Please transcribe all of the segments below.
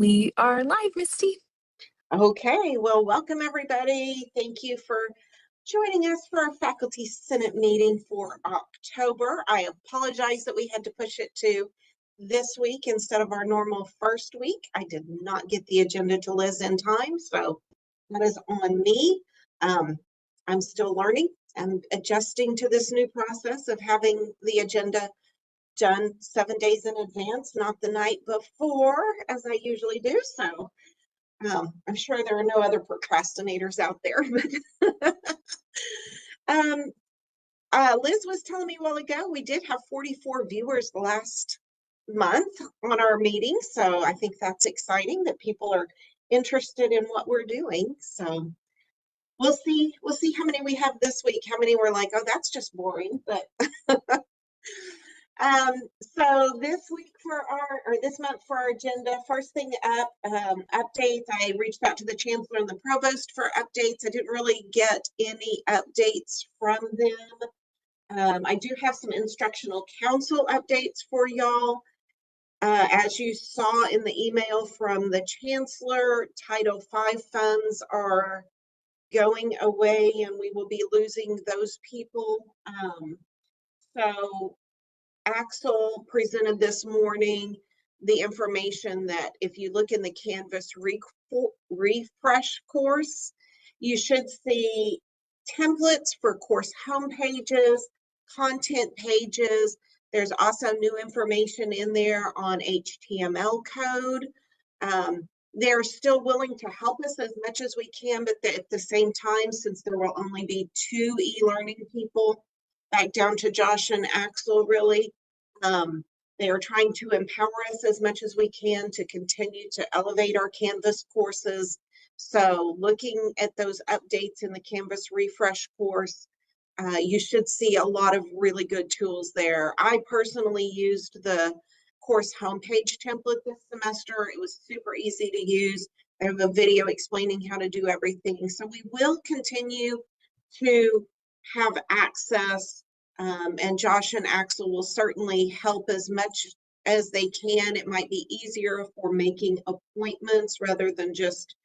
We are live, Misty. Okay, well, welcome everybody. Thank you for joining us for our Faculty Senate meeting for October. I apologize that we had to push it to this week instead of our normal first week. I did not get the agenda to Liz in time, so that is on me. I'm still learning and adjusting to this new process of having the agenda done 7 days in advance, not the night before, as I usually do. So I'm sure there are no other procrastinators out there. Liz was telling me a while ago, we did have 44 viewers last month on our meeting. So I think that's exciting that people are interested in what we're doing. So we'll see how many we have this week, how many were like, oh, that's just boring. But so this week this month for our agenda, first thing up, updates. I reached out to the chancellor and the provost for updates. I didn't really get any updates from them. I do have some instructional council updates for y'all. As you saw in the email from the chancellor, Title V funds are going away and we will be losing those people. So Axel presented this morning the information that if you look in the Canvas refresh course, you should see templates for course homepages, content pages. There's also new information in there on HTML code. They're still willing to help us as much as we can, but at the same time, since there will only be 2 e-learning people, back down to Josh and Axel, really. They are trying to empower us as much as we can to continue to elevate our Canvas courses. So looking at those updates in the Canvas refresh course, you should see a lot of really good tools there. I personally used the course homepage template this semester. It was super easy to use. I have a video explaining how to do everything. So we will continue to have access, and Josh and Axel will certainly help as much as they can. It might be easier if we're making appointments rather than just,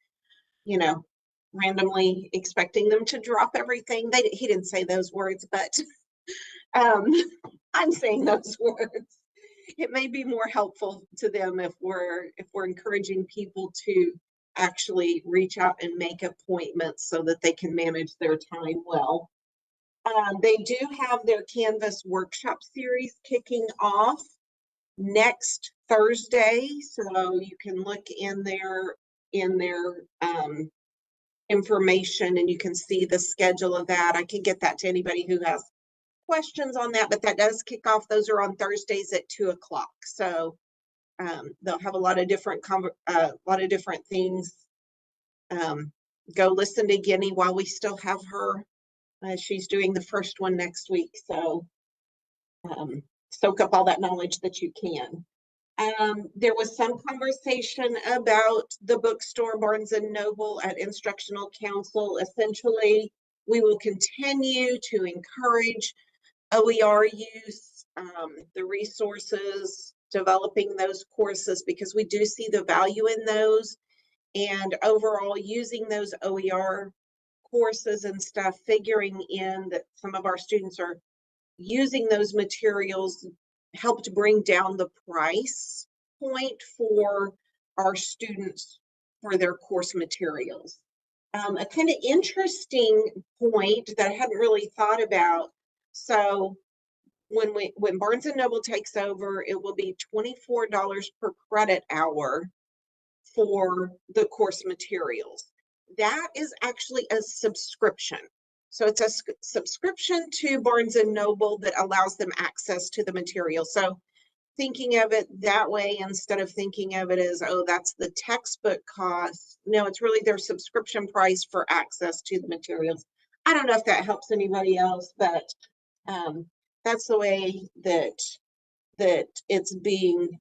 randomly expecting them to drop everything. He didn't say those words, but I'm saying those words. It may be more helpful to them if we're encouraging people to actually reach out and make appointments so that they can manage their time well. They do have their Canvas workshop series kicking off next Thursday, so you can look in their information and you can see the schedule of that. I can get that to anybody who has questions on that, but that does kick off. Those are on Thursdays at 2 o'clock. So they'll have a lot of different things. Go listen to Guinea while we still have her. She's doing the first one next week, so soak up all that knowledge that you can. There was some conversation about the bookstore Barnes & Noble at Instructional Council. Essentially, we will continue to encourage OER use, the resources, developing those courses, because we do see the value in those, and overall using those OER courses and stuff, figuring in that some of our students are using those materials helped bring down the price point for our students for their course materials. A kind of interesting point that I hadn't really thought about. So when Barnes & Noble takes over, it will be $24 per credit hour for the course materials. That is actually a subscription. So it's a subscription to Barnes & Noble that allows them access to the material. So thinking of it that way, instead of thinking of it as, oh, that's the textbook cost. No, it's really their subscription price for access to the materials. I don't know if that helps anybody else, but that's the way that it's being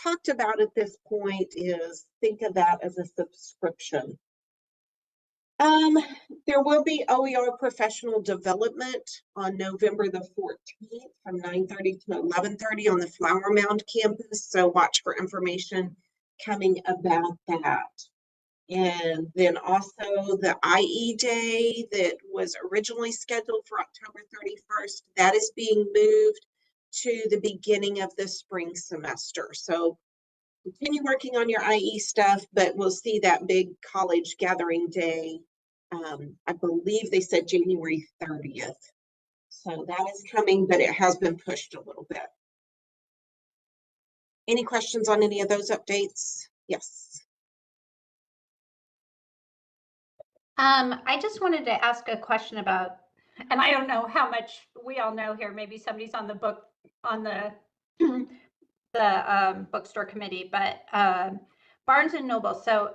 talked about at this point, is think of that as a subscription. Um, there will be OER professional development on November the 14th from 9:30 to 11:30 on the Flower Mound campus. So watch for information coming about that. And then also the IE Day that was originally scheduled for October 31st, that is being moved to the beginning of the spring semester. So continue working on your IE stuff, but we'll see that big college gathering day. I believe they said January 30th. So that is coming, but it has been pushed a little bit. Any questions on any of those updates? Yes. I just wanted to ask a question about, and I don't know how much we all know here, maybe somebody's on the book, on the bookstore committee, but Barnes and Noble. So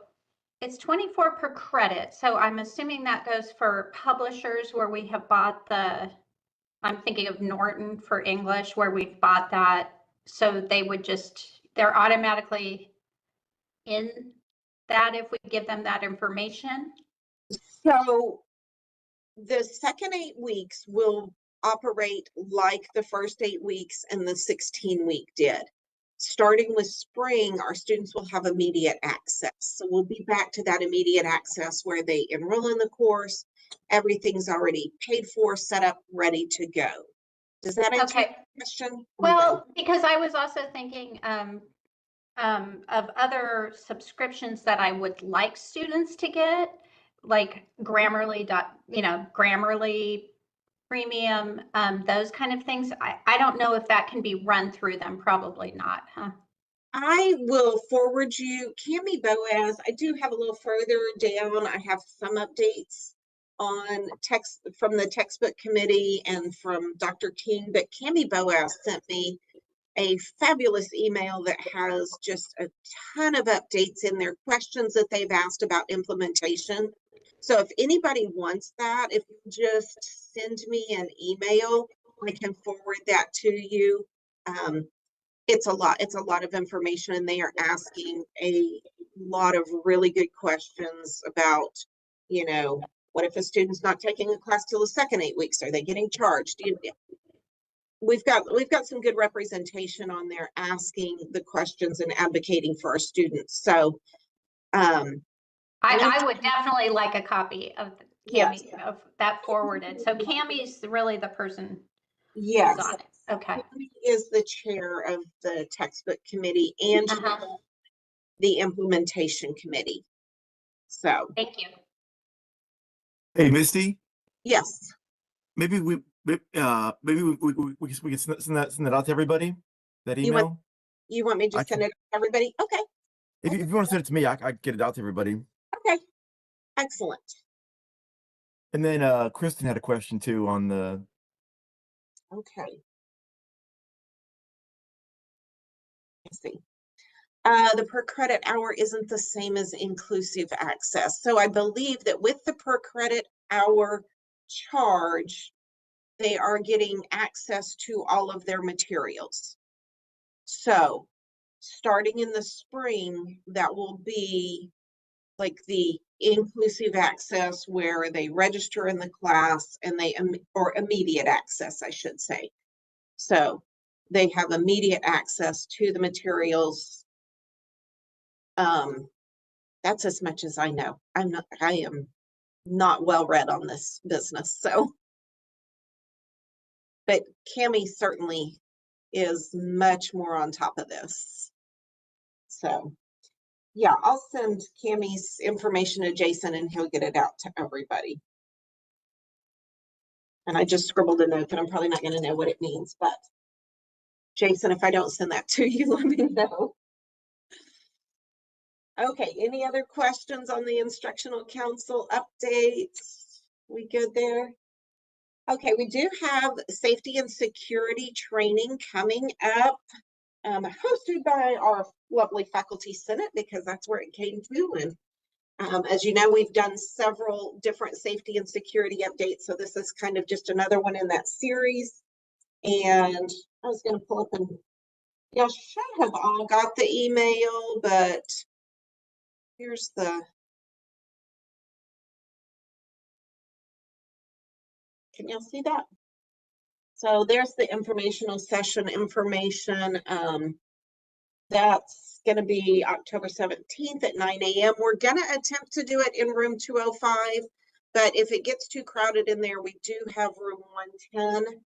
it's 24 per credit. So I'm assuming that goes for publishers where we have bought I'm thinking of Norton for English, where we've bought that. So they would they're automatically in that if we give them that information. So the second 8 weeks will operate like the first 8 weeks and the 16-week did. Starting with spring, our students will have immediate access. So we'll be back to that immediate access where they enroll in the course. Everything's already paid for, set up, ready to go. Does that answer your question? Well, because I was also thinking of other subscriptions that I would like students to get, like Grammarly, Grammarly Premium, those kind of things. I don't know if that can be run through them. Probably not, huh? I will forward you, Cami Boaz. I do have a little further down. I have some updates on text from the textbook committee and from Dr. King, but Cami Boaz sent me a fabulous email that has just a ton of updates in their questions that they've asked about implementation. So if anybody wants that, if you just send me an email, I can forward that to you. It's a lot of information, and they are asking a lot of really good questions about, what if a student's not taking a class till the second 8 weeks? Are they getting charged? We've got some good representation on there asking the questions and advocating for our students. So I would definitely like a copy of Cami, yes, of that forwarded. So Cami's really the person yes, who's on it. Okay. Cami is the chair of the textbook committee and the implementation committee. So thank you. Hey, Misty. Yes. Maybe we can send that out to everybody. That email. You want me to send it to everybody? Okay. If you want to send it to me, I get it out to everybody. Okay. Excellent. And then Kristen had a question too on the. Okay. Let's see. The per credit hour isn't the same as inclusive access. So I believe that with the per credit hour charge, they are getting access to all of their materials. So starting in the spring, that will be like the inclusive access where they register in the class and or immediate access, I should say. So they have immediate access to the materials. That's as much as I know. I am not well read on this business. So, but Cami certainly is much more on top of this. So yeah, I'll send Cami's information to Jason and he'll get it out to everybody. And I just scribbled a note that I'm probably not going to know what it means, but Jason, if I don't send that to you, let me know. Okay, any other questions on the instructional council updates? We good there? Okay, we do have safety and security training coming up, hosted by our lovely faculty senate, because that's where it came to. And as you know, we've done several different safety and security updates, so this is kind of just another one in that series. And I was going to pull up and y'all should have all got the email, but here's the Can y'all see that? So there's the informational session information. That's going to be October 17th at 9 a.m. We're going to attempt to do it in room 205, but if it gets too crowded in there, we do have room 110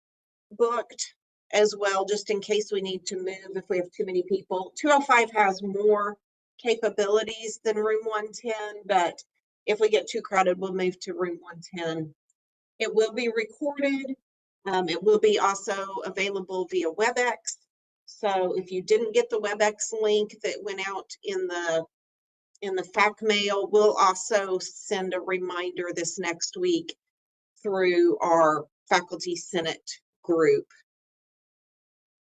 booked as well, just in case we need to move if we have too many people. 205 has more capabilities than room 110, but if we get too crowded, we'll move to room 110. It will be recorded. It will be also available via WebEx. So if you didn't get the WebEx link that went out in the fac mail, we'll also send a reminder this next week through our Faculty Senate group.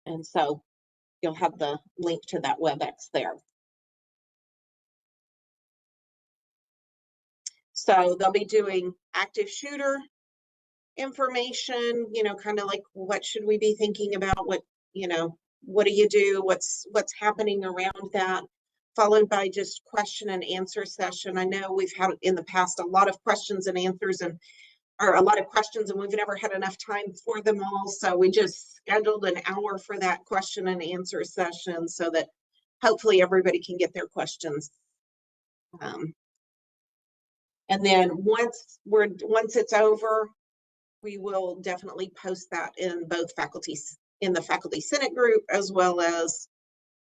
And so you'll have the link to that WebEx there. So they'll be doing active shooter information, you know, kind of like what should we be thinking about, what, you know, what do you do, what's happening around that, followed by just question and answer session. I know we've had in the past a lot of questions and answers or a lot of questions, and we've never had enough time for them all. So we just scheduled an hour for that question and answer session so that hopefully everybody can get their questions. And then once it's over, we will definitely post that in both in the Faculty Senate group, as well as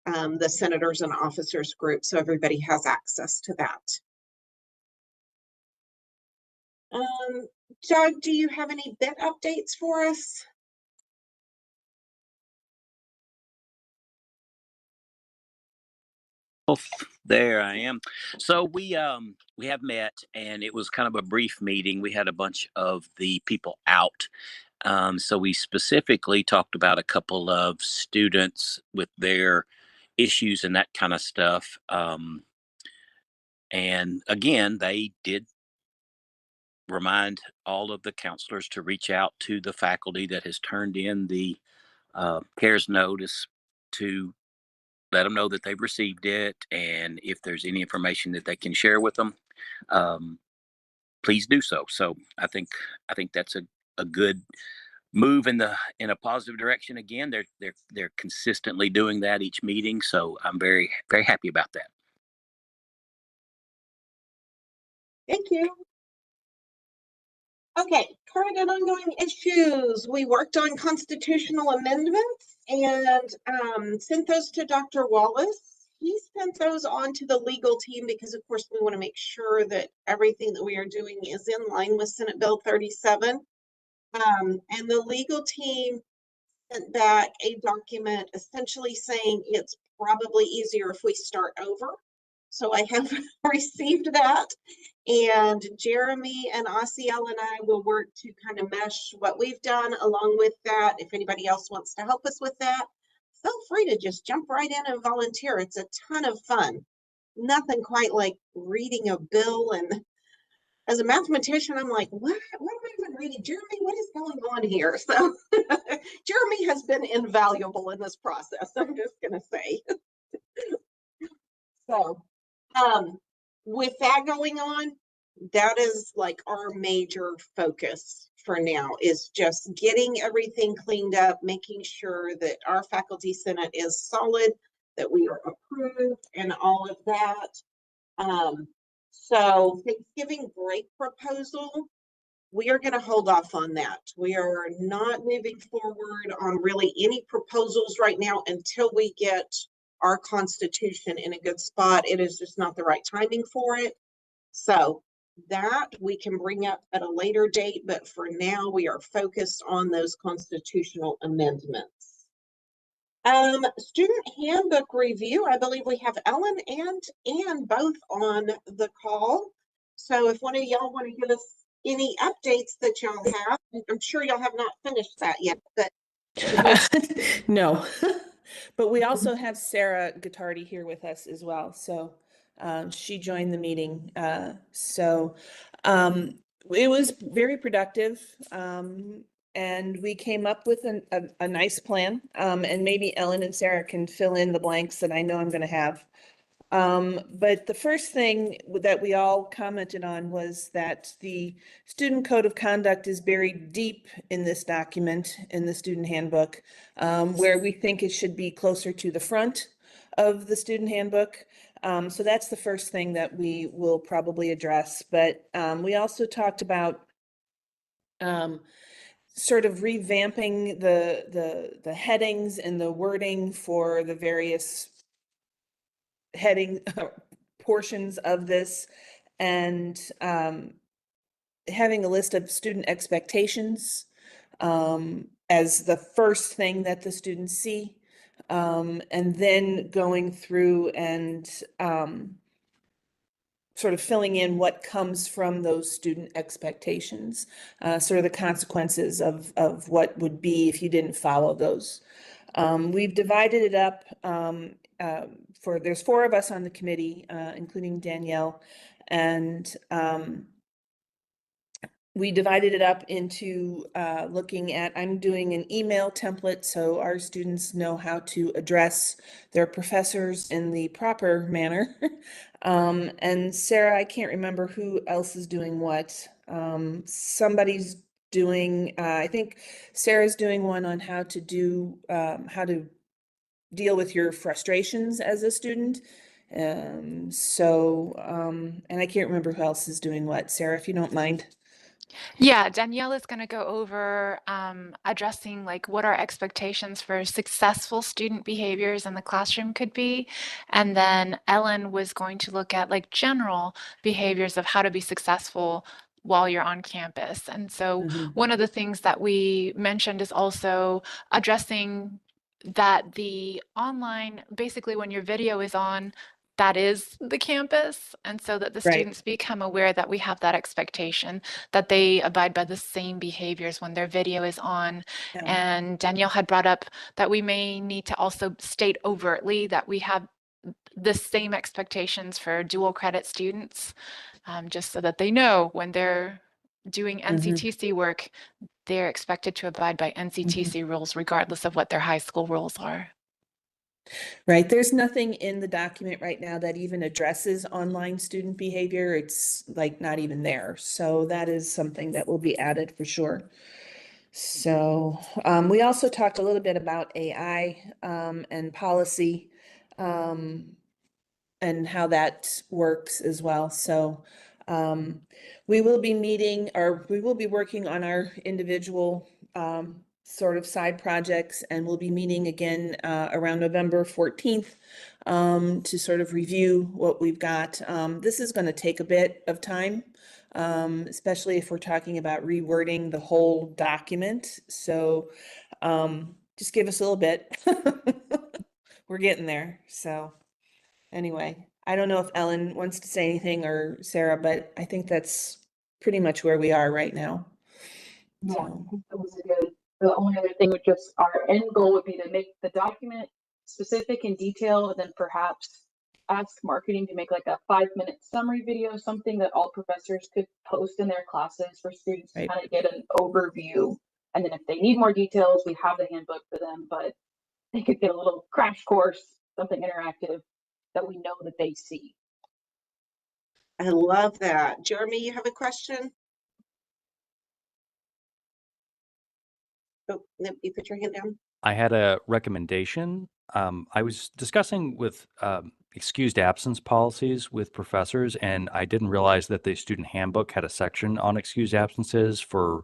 the Senators and Officers group, so everybody has access to that. Doug, do you have any bid updates for us? There I am. So we have met, and it was kind of a brief meeting. We had a bunch of the people out. So we specifically talked about a couple of students with their issues and that kind of stuff. And again, they did remind all of the counselors to reach out to the faculty that has turned in the CARES notice to let them know that they've received it, and if there's any information that they can share with them, please do so. So I think that's a good move in a positive direction. Again, they're consistently doing that each meeting, so I'm very, very happy about that. Thank you. Okay, current and ongoing issues. We worked on constitutional amendments and sent those to Dr. Wallace. He sent those on to the legal team because, of course, we want to make sure that everything that we are doing is in line with Senate Bill 37. And the legal team sent back a document essentially saying it's probably easier if we start over. So I have received that, and Jeremy and Asiel and I will work to kind of mesh what we've done along with that. If anybody else wants to help us with that, feel free to just jump right in and volunteer. It's a ton of fun. Nothing quite like reading a bill, and as a mathematician, I'm like, what am I even reading? Jeremy, what is going on here? So Jeremy has been invaluable in this process, I'm just gonna say. So with that going on, that is like our major focus for now, is just getting everything cleaned up, making sure that our Faculty Senate is solid, that we are approved and all of that. So Thanksgiving break proposal, we are going to hold off on that. We are not moving forward on really any proposals right now until we get our Constitution in a good spot. It is just not the right timing for it. So that we can bring up at a later date, but for now we are focused on those constitutional amendments. Student handbook review. I believe we have Ellen and Ann both on the call. So if one of y'all want to give us any updates that y'all have, I'm sure y'all have not finished that yet, but no. But we also have Sarah Guittardi here with us as well. So she joined the meeting. It was very productive. And we came up with a nice plan. And maybe Ellen and Sarah can fill in the blanks that I know I'm going to have. But the first thing that we all commented on was that the student code of conduct is buried deep in this document, in the student handbook, where we think it should be closer to the front of the student handbook. So that's the first thing that we will probably address. But we also talked about sort of revamping the headings and the wording for the various heading portions of this, and having a list of student expectations as the first thing that the students see, and then going through and sort of filling in what comes from those student expectations, sort of the consequences of what would be if you didn't follow those. We've divided it up there's 4 of us on the committee, including Danielle, and we divided it up into looking at, I'm doing an email template so our students know how to address their professors in the proper manner. And Sarah, I can't remember who else is doing what. Somebody's doing, I think Sarah's doing one on how to deal with your frustrations as a student. And I can't remember who else is doing what. Sarah, if you don't mind. Yeah, Danielle is going to go over addressing like what our expectations for successful student behaviors in the classroom could be. And then Ellen was going to look at like general behaviors of how to be successful while you're on campus. And so one of the things that we mentioned is also addressing that the online, basically when your video is on, that is the campus. And so that the Right. students become aware that we have that expectation that they abide by the same behaviors when their video is on. Yeah. And Danielle had brought up that we may need to also state overtly that we have the same expectations for dual credit students, just so that they know when they're doing NCTC work, they're expected to abide by NCTC rules regardless of what their high school rules are. Right. There's nothing in the document right now that even addresses online student behavior. It's like not even there. So that is something that will be added for sure. So we also talked a little bit about AI and policy and how that works as well. So we will be meeting, or we will be working on our individual sort of side projects, and we'll be meeting again around November 14th to sort of review what we've got. This is going to take a bit of time, especially if we're talking about rewording the whole document. So just give us a little bit. We're getting there. So anyway, I don't know if Ellen wants to say anything or Sarah, but I think that's pretty much where we are right now. Yeah, So. I think that was a good. The only other thing would just, our end goal would be to make the document specific in detail, and then perhaps ask marketing to make like a 5-minute summary video, something that all professors could post in their classes for students to Right. kind of get an overview. And then if they need more details, we have the handbook for them, but they could get a little crash course, something interactive that we know that they see. I love that. Jeremy, you have a question? Oh, no, you put your hand down. I had a recommendation. I was discussing with excused absence policies with professors, and I didn't realize that the student handbook had a section on excused absences for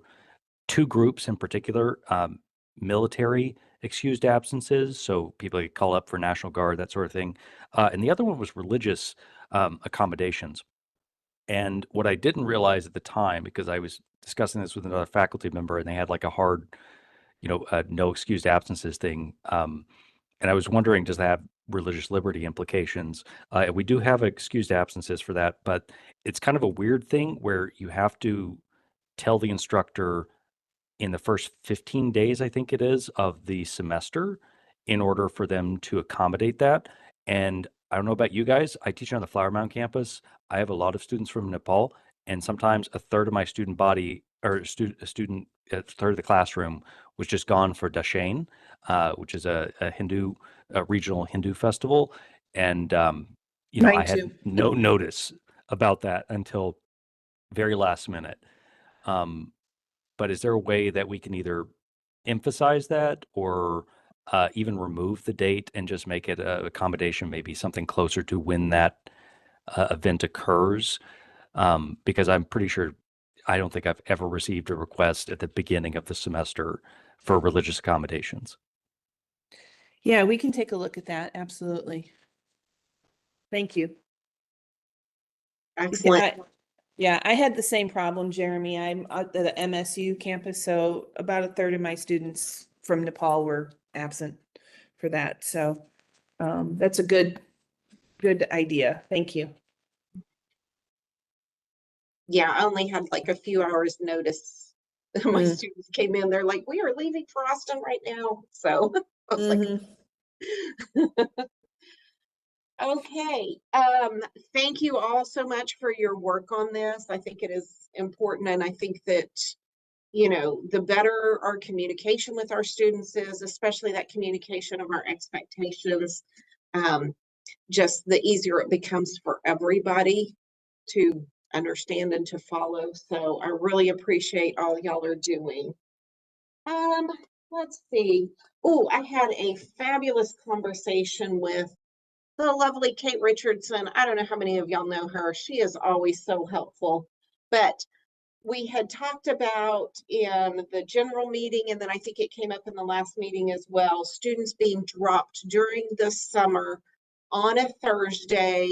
2 groups in particular, military excused absences, so people get called up for National Guard, that sort of thing. And the other one was religious accommodations. And what I didn't realize at the time, because I was discussing this with another faculty member, and they had like a hard, no excused absences thing. And I was wondering, does that have religious liberty implications? We do have excused absences for that, but it's kind of a weird thing where you have to tell the instructor in the first 15 days, I think it is, of the semester in order for them to accommodate that. And I don't know about you guys, I teach on the Flower Mound campus. I have a lot of students from Nepal, and sometimes a third of my student body, or a third of the classroom was just gone for Dashain, which is a regional Hindu festival. And you know, I Mine had too. no notice about that until very last minute. But is there a way that we can either emphasize that or even remove the date and just make it a accommodation, maybe something closer to when that event occurs? Because I'm pretty sure, I don't think I've ever received a request at the beginning of the semester for religious accommodations. Yeah, we can take a look at that. Absolutely. Thank you. Excellent. Yeah, I had the same problem, Jeremy. I'm at the MSU campus, so about a third of my students from Nepal were absent for that. So that's a good idea. Thank you. Yeah, I only had like a few hours notice. My Mm. students came in, they're like, we are leaving for Austin right now. So I was like, okay. Thank you all so much for your work on this. I think it is important. And I think that, you know, the better our communication with our students is, especially that communication of our expectations, just the easier it becomes for everybody to understand and to follow. So I really appreciate all y'all are doing. Let's see. Oh, I had a fabulous conversation with the lovely Kate Richardson. I don't know how many of y'all know her. She is always so helpful. But we had talked about in the general meeting, and then I think it came up in the last meeting as well, students being dropped during the summer on a Thursday,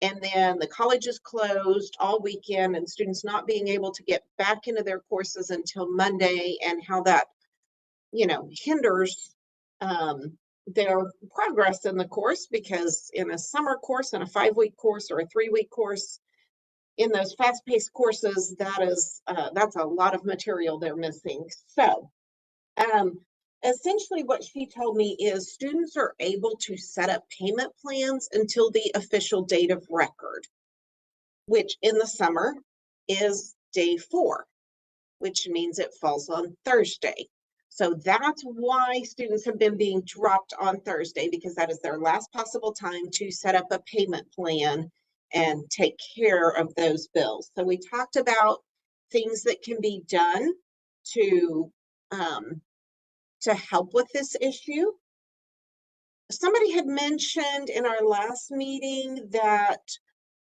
and then the college is closed all weekend and students not being able to get back into their courses until Monday, and how that, you know, hinders their progress in the course, because in a summer course and a 5-week course or a 3-week course, in those fast-paced courses, that's a lot of material they're missing. So essentially what she told me is students are able to set up payment plans until the official date of record, which in the summer is day 4, which means it falls on Thursday. So that's why students have been being dropped on Thursday, because that is their last possible time to set up a payment plan and take care of those bills. So we talked about things that can be done to help with this issue. Somebody had mentioned in our last meeting that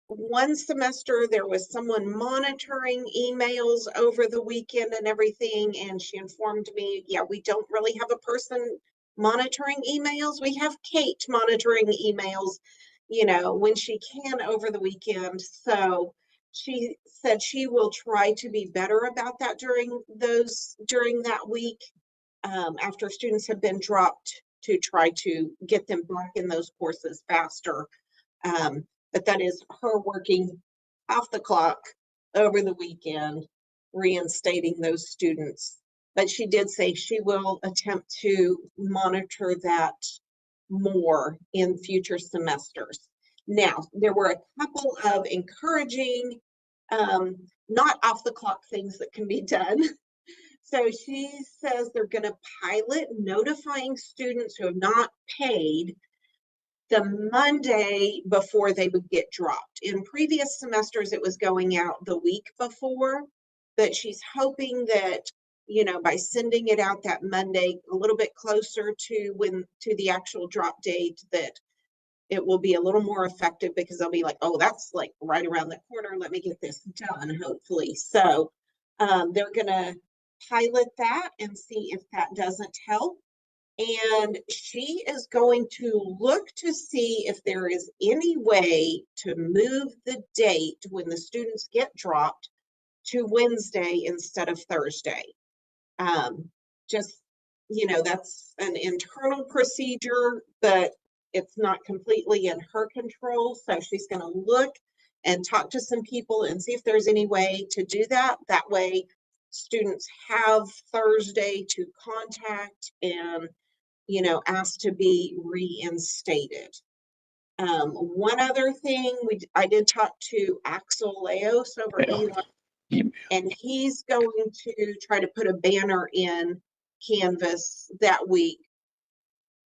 one semester there was someone monitoring emails over the weekend and everything, and she informed me, yeah, we don't really have a person monitoring emails. We have Kate monitoring emails, you know, when she can over the weekend. So she said she will try to be better about that during that week, after students have been dropped, to try to get them back in those courses faster. But that is her working off the clock over the weekend, reinstating those students. But she did say she will attempt to monitor that more in future semesters. Now, there were a couple of encouraging, not off the clock things that can be done. So she says they're going to pilot notifying students who have not paid the Monday before they would get dropped. In previous semesters, it was going out the week before, but she's hoping that, you know, by sending it out that Monday, a little bit closer to the actual drop date, that it will be a little more effective, because they'll be like, oh, that's like right around the corner. Let me get this done, hopefully. So they're going to pilot that and see if that doesn't help. And she is going to look to see if there is any way to move the date when the students get dropped to Wednesday instead of Thursday. Just, you know, that's an internal procedure, but it's not completely in her control. So she's going to look and talk to some people and see if there's any way to do that. That way, students have Thursday to contact and, you know, asked to be reinstated. One other thing, I did talk to Axel Leos over Eli, and he's going to try to put a banner in Canvas that week,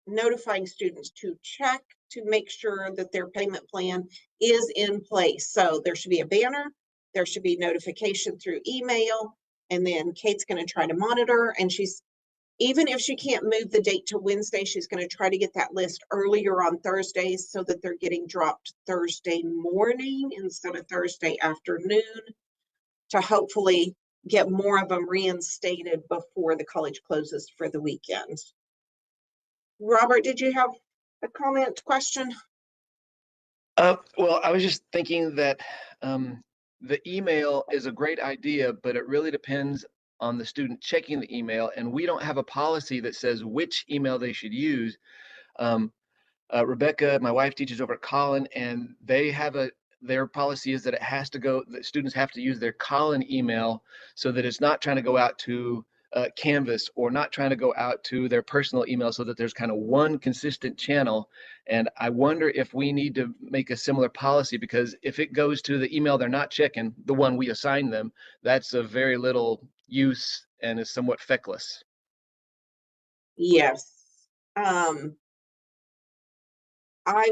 notifying students to check to make sure that their payment plan is in place. So there should be a banner, there should be notification through email, and then Kate's going to try to monitor, and even if she can't move the date to Wednesday, she's going to try to get that list earlier on Thursdays so that they're getting dropped Thursday morning instead of Thursday afternoon, to hopefully get more of them reinstated before the college closes for the weekend. Robert, did you have a comment, question? Well, I was just thinking that the email is a great idea, but it really depends on the student checking the email, and we don't have a policy that says which email they should use. Rebecca, my wife, teaches over at Collin, and they have their policy is that it has to go, that students have to use their Collin email so that it's not trying to go out to Canvas or not trying to go out to their personal email, so that there's kind of one consistent channel. And I wonder if we need to make a similar policy, because if it goes to the email they're not checking, the one we assign them, that's of very little use and is somewhat feckless. Yes. I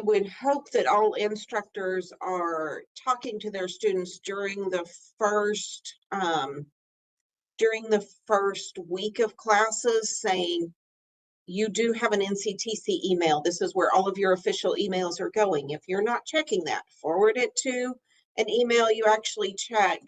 would hope that all instructors are talking to their students during the first week of classes, saying, you do have an NCTC email. This is where all of your official emails are going. If you're not checking that, forward it to an email you actually check.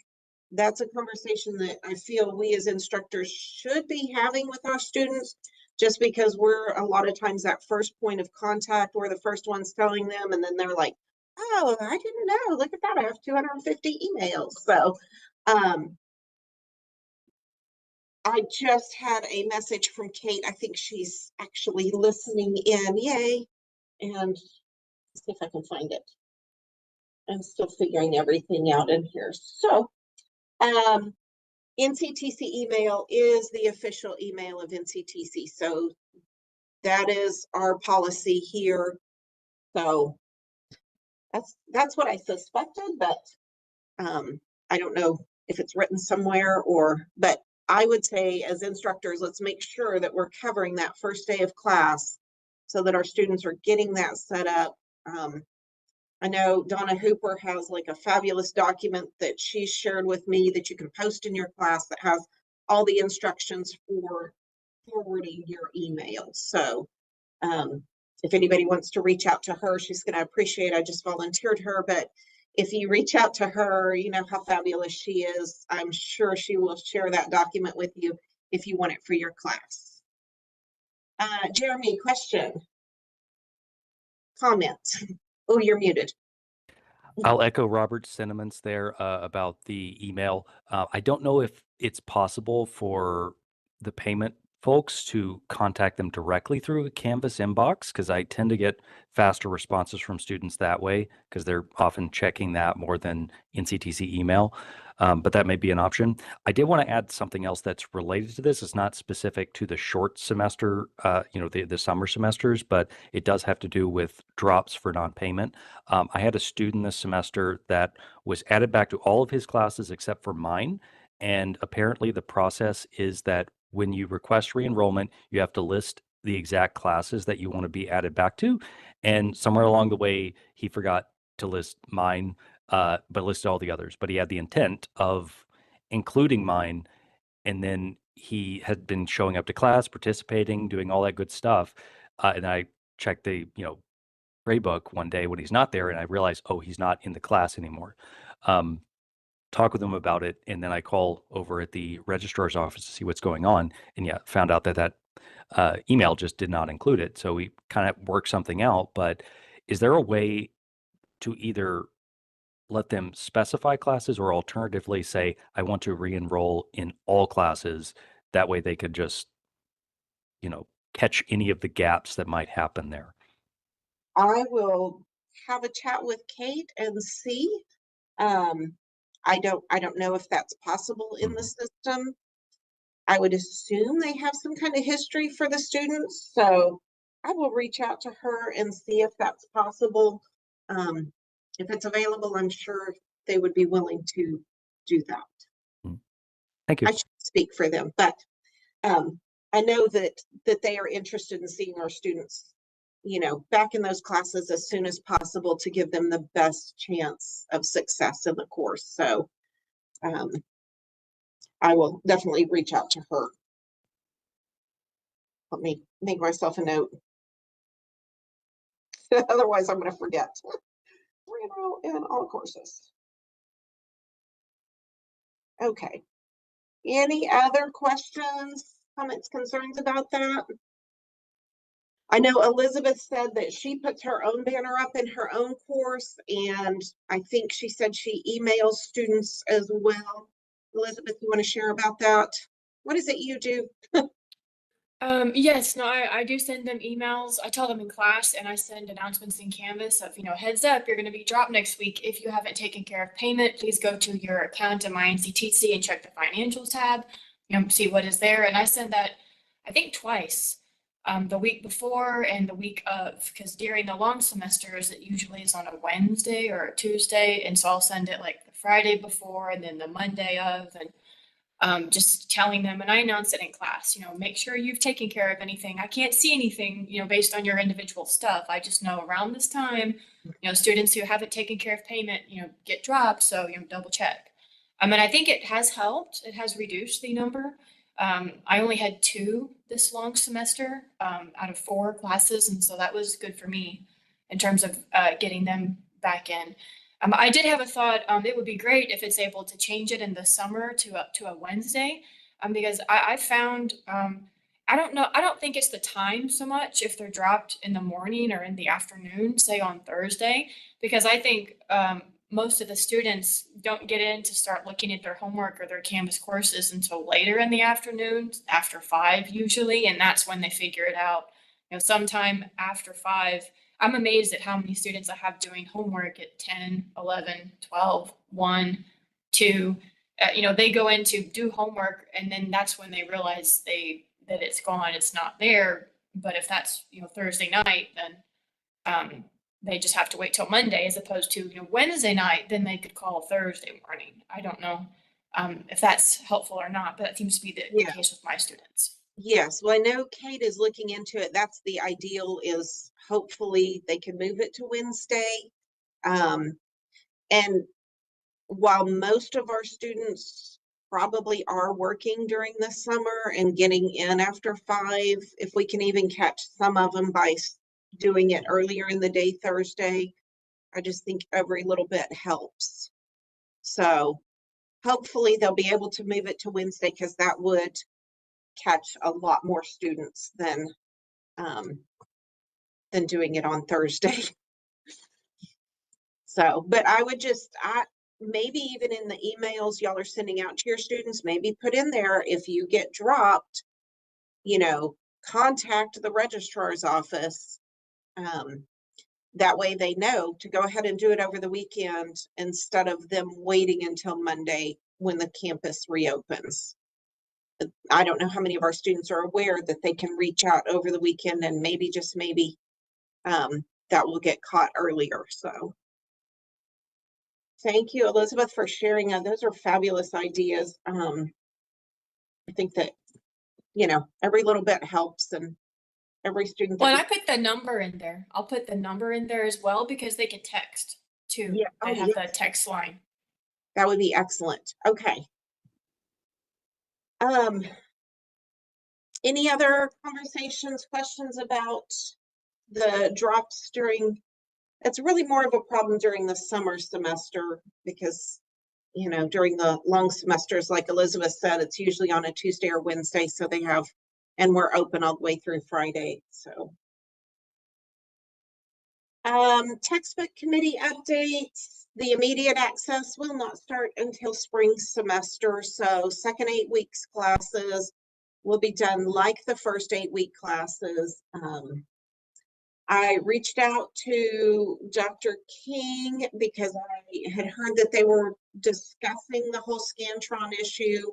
That's a conversation that I feel we as instructors should be having with our students, just because we're a lot of times that first point of contact. We're the first ones telling them, and then they're like, oh, I didn't know. Look at that. I have 250 emails. So I just had a message from Kate. I think she's actually listening in. Yay. And let's see if I can find it. I'm still figuring everything out in here. So NCTC email is the official email of NCTC. So that is our policy here. So that's what I suspected, but I don't know if it's written somewhere but I would say as instructors, let's make sure that we're covering that first day of class so that our students are getting that set up. I know Donna Hooper has like a fabulous document that she shared with me that you can post in your class that has all the instructions for forwarding your emails. So if anybody wants to reach out to her, she's going to appreciate, I just volunteered her, but if you reach out to her, you know how fabulous she is. I'm sure she will share that document with you if you want it for your class. Jeremy, question? Comment? Oh, you're muted. I'll echo Robert's sentiments there about the email. I don't know if it's possible for the payment folks to contact them directly through a Canvas inbox, because I tend to get faster responses from students that way, because they're often checking that more than NCTC email. But that may be an option. I did want to add something else that's related to this. It's not specific to the short semester, the summer semesters, but it does have to do with drops for non-payment. I had a student this semester that was added back to all of his classes except for mine. And apparently the process is that when you request re-enrollment, you have to list the exact classes that you want to be added back to. And somewhere along the way, he forgot to list mine, but listed all the others. But he had the intent of including mine. And then he had been showing up to class, participating, doing all that good stuff. And I checked the, grade book one day when he's not there, and I realized, oh, he's not in the class anymore. Talk with him about it, and then I call over at the registrar's office to see what's going on, and found out that email just did not include it. So we kind of worked something out. But is there a way to either let them specify classes, or alternatively say, I want to re-enroll in all classes? That way they could just, catch any of the gaps that might happen there. I will have a chat with Kate and see. I don't know if that's possible in the system. I would assume they have some kind of history for the students. So I will reach out to her and see if that's possible. If it's available, I'm sure they would be willing to do that. Thank you. I should speak for them, but I know that they are interested in seeing our students back in those classes as soon as possible to give them the best chance of success in the course. So I will definitely reach out to her. Let me make myself a note. Otherwise, I'm going to forget. Re-enroll in all courses. Okay. Any other questions, comments, concerns about that? I know Elizabeth said that she puts her own banner up in her own course, and I think she said she emails students as well. Elizabeth, you want to share about that? What is it you do? Yes, no, I do send them emails. I tell them in class, and I send announcements in Canvas of, heads up, you're going to be dropped next week. If you haven't taken care of payment, please go to your account in my NCTC and check the financials tab, see what is there. And I send that, I think twice, the week before and the week of, because during the long semesters, it usually is on a Wednesday or a Tuesday. And so I'll send it like the Friday before and then the Monday of, and just telling them, and I announce it in class, make sure you've taken care of anything. I can't see anything, based on your individual stuff. I just know around this time, students who haven't taken care of payment, get dropped. So, double check. And I think it has helped. It has reduced the number. I only had 2 this long semester out of 4 classes. And so that was good for me in terms of getting them back in. I did have a thought, it would be great if it's able to change it in the summer to a Wednesday, because I found, I don't think it's the time so much if they're dropped in the morning or in the afternoon, say on Thursday, because I think most of the students don't get in to start looking at their homework or their Canvas courses until later in the afternoon, after 5 usually, and that's when they figure it out. Sometime after 5, I'm amazed at how many students I have doing homework at 10, 11, 12, 1, 2. They go in to do homework, and then that's when they realize that it's gone, it's not there. But if that's, Thursday night, then they just have to wait till Monday, as opposed to, Wednesday night, then they could call Thursday morning. I don't know if that's helpful or not, but that seems to be the case with my students. Yes, well, I know Kate is looking into it. That's the ideal, is hopefully they can move it to Wednesday. And while most of our students probably are working during the summer and getting in after 5, if we can even catch some of them by doing it earlier in the day Thursday, I just think every little bit helps. So hopefully they'll be able to move it to Wednesday, because that would catch a lot more students than doing it on Thursday. So, but I would maybe even in the emails y'all are sending out to your students, maybe put in there, if you get dropped, contact the registrar's office. That way they know to go ahead and do it over the weekend instead of them waiting until Monday when the campus reopens. I don't know how many of our students are aware that they can reach out over the weekend, and maybe, just maybe, that will get caught earlier. So thank you, Elizabeth, for sharing. Those are fabulous ideas. I think that, every little bit helps, and every student. Well, and I put the number in there. I'll put the number in there as well, because they can text too. Yeah. They have the text line. That would be excellent. Okay. Any other conversations, questions about the drops during? It's really more of a problem during the summer semester, because, during the long semesters, like Elizabeth said, it's usually on a Tuesday or Wednesday. So they have, and we're open all the way through Friday. So textbook committee updates. The immediate access will not start until spring semester. So second 8 weeks classes will be done like the first 8 week classes. I reached out to Dr. King because I had heard that they were discussing the whole Scantron issue,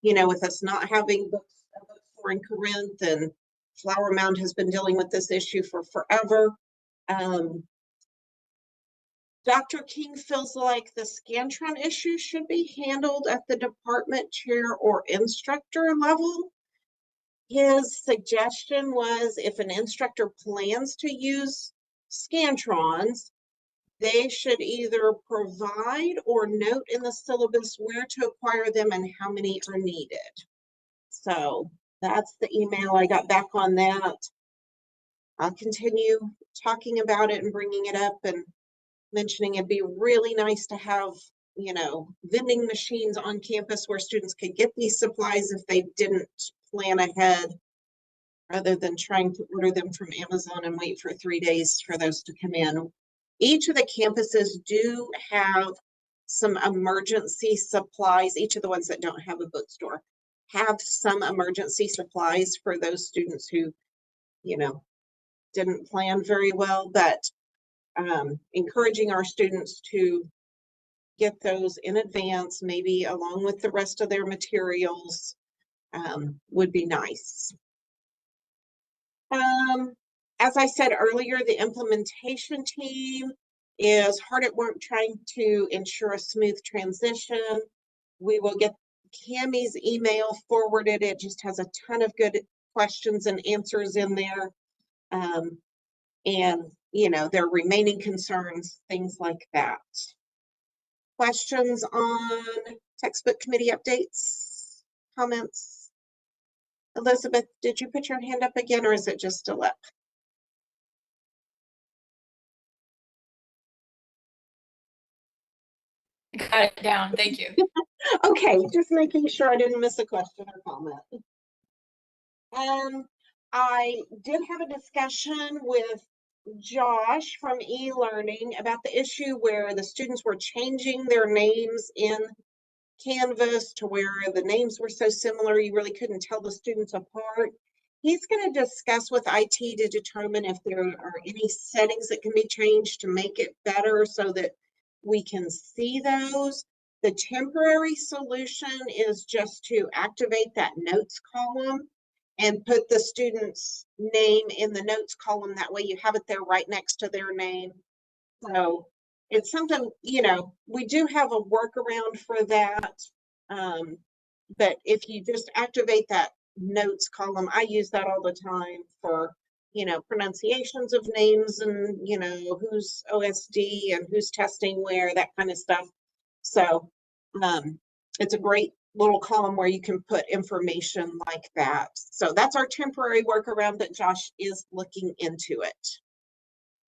with us not having books for in Corinth, and Flower Mound has been dealing with this issue for forever. Dr. King feels like the Scantron issue should be handled at the department chair or instructor level. his suggestion was if an instructor plans to use Scantrons, they should either provide or note in the syllabus where to acquire them and how many are needed. So that's the email I got back on that. I'll continue talking about it and bringing it up and mentioning it'd be really nice to have, you know, vending machines on campus where students could get these supplies if they didn't plan ahead, rather than trying to order them from Amazon and wait for 3 days for those to come in. Each of the campuses do have some emergency supplies. Each of the ones that don't have a bookstore have some emergency supplies for those students who, you know, didn't plan very well, but encouraging our students to get those in advance, maybe along with the rest of their materials, would be nice. As I said earlier, the implementation team is hard at work trying to ensure a smooth transition. We will get Cammie's email forwarded. It just has a ton of good questions and answers in there. And, you know, their remaining concerns, things like that. Questions on textbook committee updates, comments? Elizabeth, did you put your hand up again, or is it just still up? Got it down. Thank you. Okay, just making sure I didn't miss a question or comment. I did have a discussion with Josh from e-learning about the issue where the students were changing their names in Canvas to where the names were so similar you really couldn't tell the students apart. He's going to discuss with IT to determine if there are any settings that can be changed to make it better so that we can see those. The temporary solution is just to activate that notes column and put the student's name in the notes column. That way you have it there right next to their name. So it's something, you know, we do have a workaround for that. But if you just activate that notes column, I use that all the time for, you know, pronunciations of names and, you know, who's OSD and who's testing where, that kind of stuff. So it's a great little column where you can put information like that. So that's our temporary workaround that Josh is looking into it.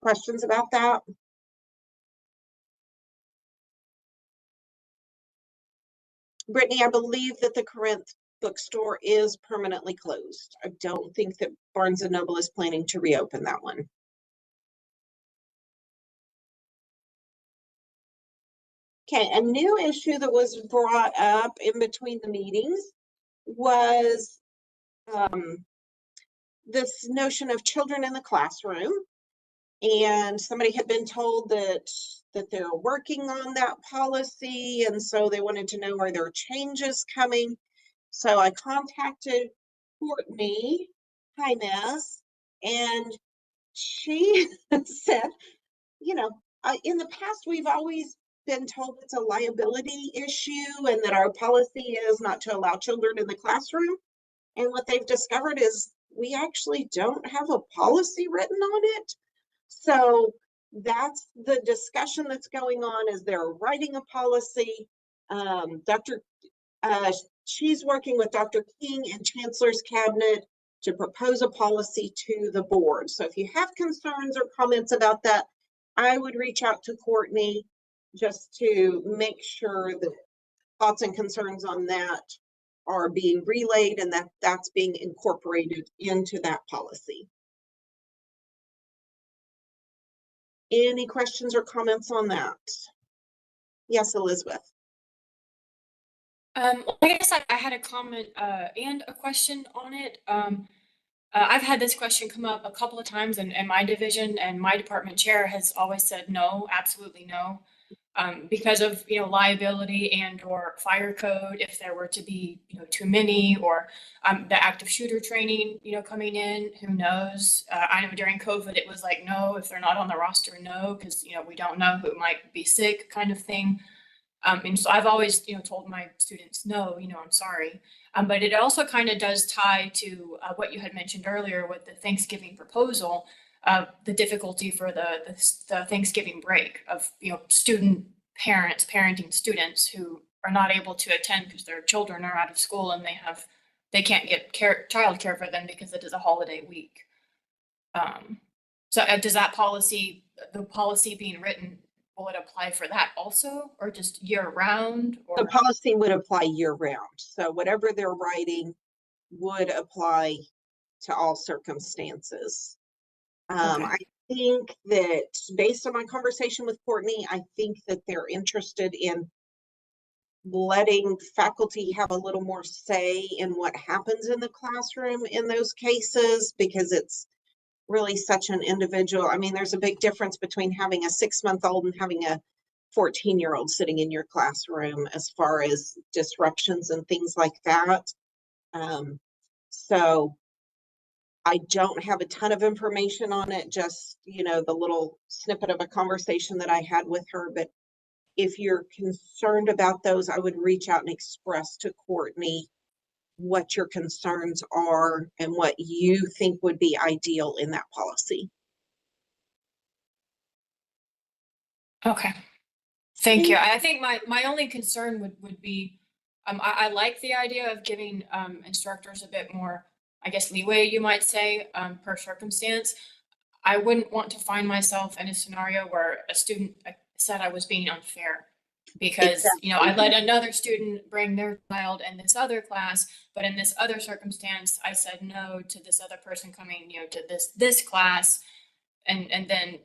Questions about that? Brittany, I believe that the Corinth bookstore is permanently closed. I don't think that Barnes & Noble is planning to reopen that one. Okay, a new issue that was brought up in between the meetings was this notion of children in the classroom. And somebody had been told that they're working on that policy, and so they wanted to know, are there changes coming? So I contacted Courtney Hines, and she said, you know, in the past, we've always been told it's a liability issue and that our policy is not to allow children in the classroom. And what they've discovered is we actually don't have a policy written on it. So that's the discussion that's going on, is they're writing a policy. She's working with Dr. King and Chancellor's Cabinet to propose a policy to the board. So if you have concerns or comments about that, I would reach out to Courtney just to make sure that thoughts and concerns on that are being relayed and that that's being incorporated into that policy. Any questions or comments on that? Yes, Elizabeth. I guess I had a comment and a question on it. I've had this question come up a couple of times in my division, and my department chair has always said no, absolutely no, because of, you know, liability and or fire code if there were to be, you know, too many, or the active shooter training, you know, coming in, who knows? I know during COVID it was like, no, if they're not on the roster, no, because, you know, we don't know who might be sick, kind of thing. And so I've always, told my students, no, I'm sorry. But it also kind of does tie to what you had mentioned earlier with the Thanksgiving proposal, the difficulty for the Thanksgiving break of, student parents parenting students who are not able to attend because their children are out of school and they can't get childcare for them because it is a holiday week. So does that the policy being written, will it apply for that also, or just year round? The Or policy would apply year round. So whatever they're writing would apply to all circumstances. Okay. I think that based on my conversation with Courtney, I think that they're interested in letting faculty have a little more say in what happens in the classroom in those cases, because it's really such an individual. I mean, there's a big difference between having a 6-month-old and having a 14-year-old sitting in your classroom as far as disruptions and things like that. So I don't have a ton of information on it, just, the little snippet of a conversation that I had with her. But if you're concerned about those, I would reach out and express to Courtney what your concerns are and what you think would be ideal in that policy. Okay. Thank you. I think my only concern would be, I like the idea of giving instructors a bit more, I guess, leeway, you might say, per circumstance. I wouldn't want to find myself in a scenario where a student said I was being unfair because, I let another student bring their child in this other class, but in this other circumstance, I said no to this other person coming, to this class. And then,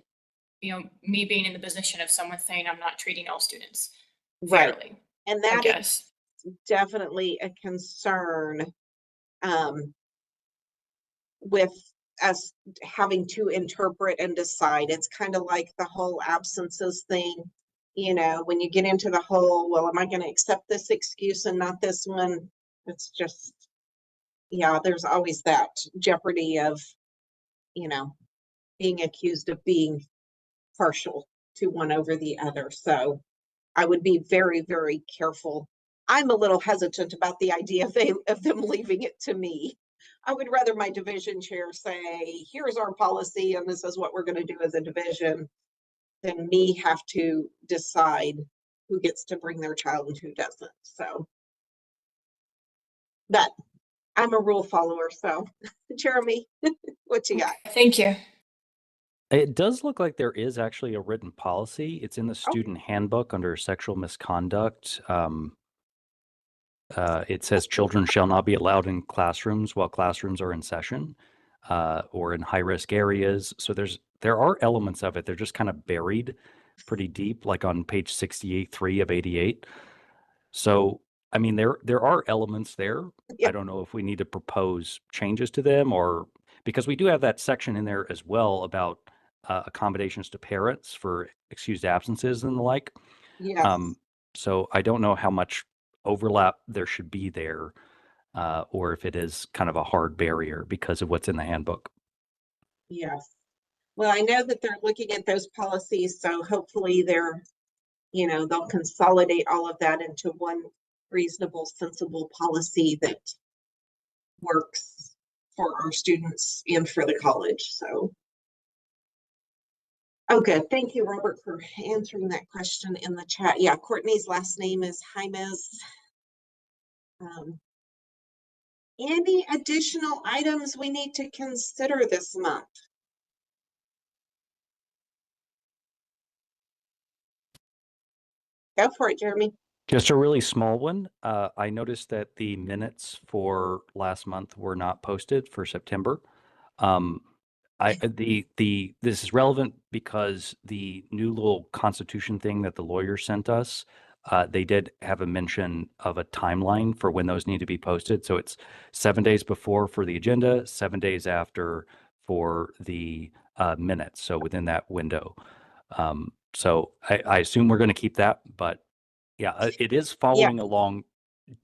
me being in the position of someone saying I'm not treating all students Right. fairly. And I that guess. is definitely a concern with us having to interpret and decide. It's kind of like the whole absences thing. When you get into the whole, well, am I going to accept this excuse and not this one? It's just, there's always that jeopardy of, being accused of being partial to one over the other. So I would be very, very careful. I'm a little hesitant about the idea of them leaving it to me. I would rather my division chair say, here's our policy and this is what we're going to do as a division, than me have to decide who gets to bring their child and who doesn't. So, but I'm a rule follower. So Jeremy, what you got? Thank you. It does look like there is actually a written policy. It's in the Oh. student handbook under sexual misconduct. It says children shall not be allowed in classrooms while classrooms are in session, or in high-risk areas. So there are elements of it. They're just kind of buried pretty deep, like on page 68.3 of 88. So, I mean, there are elements there. Yeah. I don't know if we need to propose changes to them, or because we do have that section in there as well about accommodations to parents for excused absences and the like. Yes. So I don't know how much overlap there should be there, or if it is kind of a hard barrier because of what's in the handbook. Yes. Well, I know that they're looking at those policies, so hopefully they'll consolidate all of that into one reasonable, sensible policy that works for our students and for the college. So, good. Thank you, Robert, for answering that question in the chat. Yeah, Courtney's last name is Jaimes. Any additional items we need to consider this month? Go for it, Jeremy. Just a really small one. I noticed that the minutes for last month were not posted for September. This is relevant because the new little constitution thing that the lawyer sent us, they did have a mention of a timeline for when those need to be posted. So it's 7 days before for the agenda, 7 days after for the minutes. So within that window. So I assume we're going to keep that, but yeah, it is following along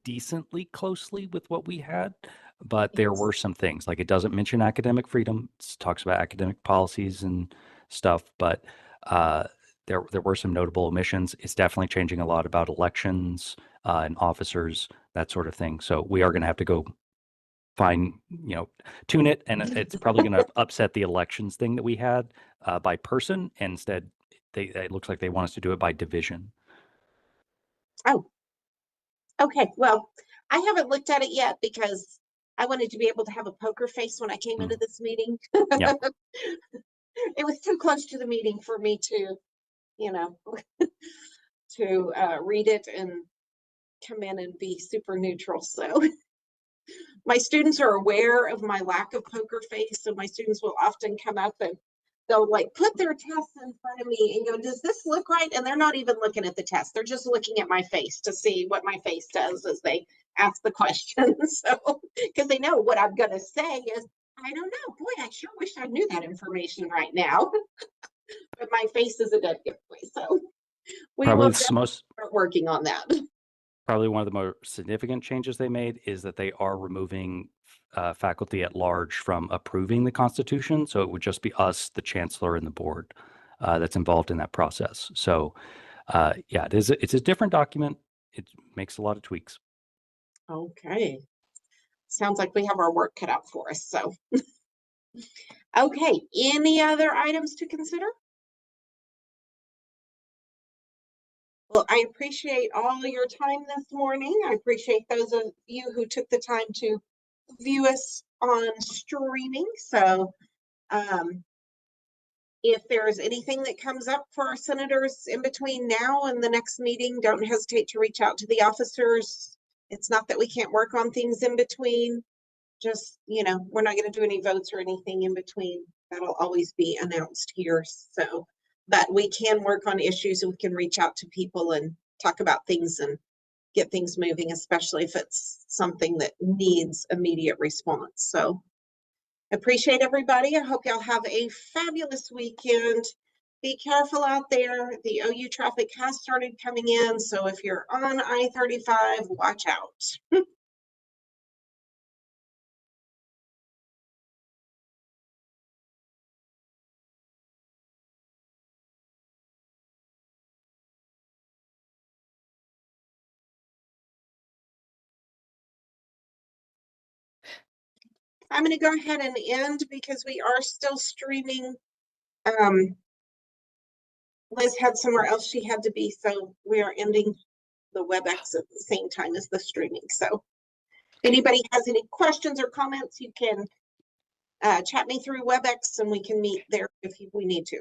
decently closely with what we had, but there were some things like it doesn't mention academic freedom. It talks about academic policies and stuff, but there were some notable omissions. It's definitely changing a lot about elections and officers, that sort of thing. So we are going to have to go tune it, and it's probably going to upset the elections thing that we had by person. And instead, it looks like they want us to do it by division. Oh, okay. Well, I haven't looked at it yet because I wanted to be able to have a poker face when I came into this meeting. Yeah. It was too close to the meeting for me to, to read it and come in and be super neutral. So my students are aware of my lack of poker face. So my students will often come up and they'll like put their tests in front of me and go, does this look right? And they're not even looking at the test. They're just looking at my face to see what my face does as they ask the questions. So, because they know what I'm going to say is, I don't know. Boy, I sure wish I knew that information right now. But my face is a dead giveaway. So we Probably will start working on that. Probably one of the more significant changes they made is that they are removing faculty at large from approving the Constitution. So it would just be us, the chancellor, and the board that's involved in that process. So yeah, it's a different document. It makes a lot of tweaks. Okay. Sounds like we have our work cut out for us. So, okay. Any other items to consider? Well, I appreciate all your time this morning. I appreciate those of you who took the time to view us on streaming. So, if there's anything that comes up for our senators in between now and the next meeting, don't hesitate to reach out to the officers. It's not that we can't work on things in between. Just, we're not going to do any votes or anything in between. That'll always be announced here. So, but we can work on issues and we can reach out to people and talk about things and get things moving, especially if it's something that needs immediate response. So appreciate everybody. I hope y'all have a fabulous weekend. Be careful out there. The OU traffic has started coming in. So if you're on I-35, watch out. I'm going to go ahead and end because we are still streaming. Liz had somewhere else she had to be, so we are ending the WebEx at the same time as the streaming. So if anybody has any questions or comments, you can chat me through WebEx and we can meet there if we need to.